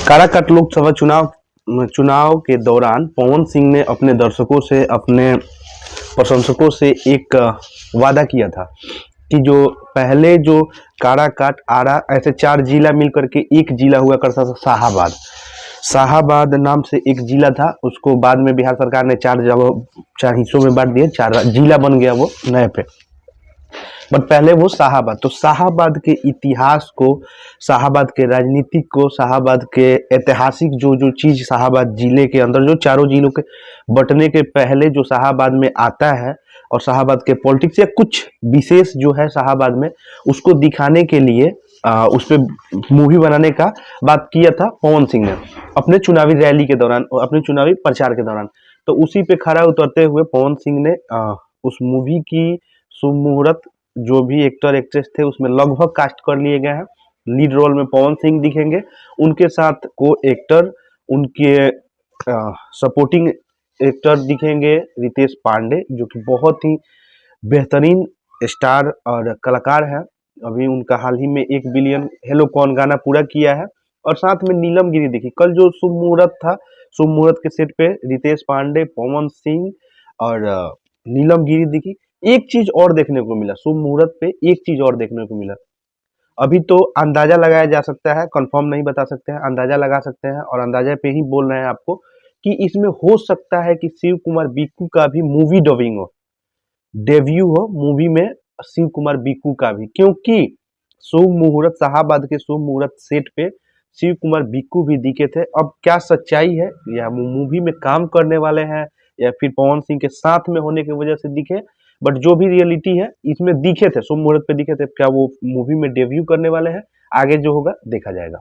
काराकाट लोकसभा चुनाव के दौरान पवन सिंह ने अपने दर्शकों से, अपने प्रशंसकों से एक वादा किया था कि जो पहले जो काराकाट, आरा, ऐसे 4 जिला मिलकर के एक जिला हुआ करता था शाहाबाद। शाहाबाद नाम से एक जिला था, उसको बाद में बिहार सरकार ने 4 हिस्सों में बांट दिया, 4 जिला बन गया वो नए पे। बट पहले वो शाहाबाद, तो शाहाबाद के इतिहास को, शाहाबाद के राजनीतिक को, शाहाबाद के ऐतिहासिक जो चीज शाहाबाद जिले के अंदर, जो चारों जिलों के बंटने के पहले जो शाहाबाद में आता है, और शाहाबाद के पॉलिटिक्स या कुछ विशेष जो है शाहाबाद में, उसको दिखाने के लिए उस पर मूवी बनाने का बात किया था पवन सिंह ने अपने चुनावी रैली के दौरान, अपने चुनावी प्रचार के दौरान। तो उसी पे खरा उतरते हुए पवन सिंह ने उस मूवी की शुभ मुहूर्त, जो भी एक्टर एक्ट्रेस थे उसमें लगभग कास्ट कर लिए गए हैं। लीड रोल में पवन सिंह दिखेंगे, उनके साथ को एक्टर, उनके सपोर्टिंग एक्टर दिखेंगे रितेश पांडे, जो कि बहुत ही बेहतरीन स्टार और कलाकार है। अभी उनका हाल ही में 1 बिलियन हेलो कौन गाना पूरा किया है। और साथ में नीलम गिरी दिखी। कल जो शुभ मुहूर्त था, शुभ मुहूर्त के सेट पे रितेश पांडे, पवन सिंह और नीलम गिरी दिखी। एक चीज और देखने को मिला शुभ मुहूर्त पे, एक चीज और देखने को मिला। अभी तो अंदाजा लगाया जा सकता है, कंफर्म नहीं बता सकते हैं, अंदाजा लगा सकते हैं, और अंदाजा पे ही बोल रहे हैं आपको कि इसमें हो सकता है कि शिव कुमार बीकू का भी मूवी डबिंग हो, डेब्यू हो मूवी में शिव कुमार बीकू का भी, क्योंकि शुभ मुहूर्त, शाहाबाद के शुभ मुहूर्त सेट पे शिव कुमार बीकू भी दिखे थे। अब क्या सच्चाई है, या मूवी में काम करने वाले हैं, या फिर पवन सिंह के साथ में होने की वजह से दिखे, बट जो भी रियलिटी है इसमें दिखे थे, शुभ मुहूर्त पे दिखे थे। क्या वो मूवी में डेब्यू करने वाले हैं? आगे जो होगा देखा जाएगा।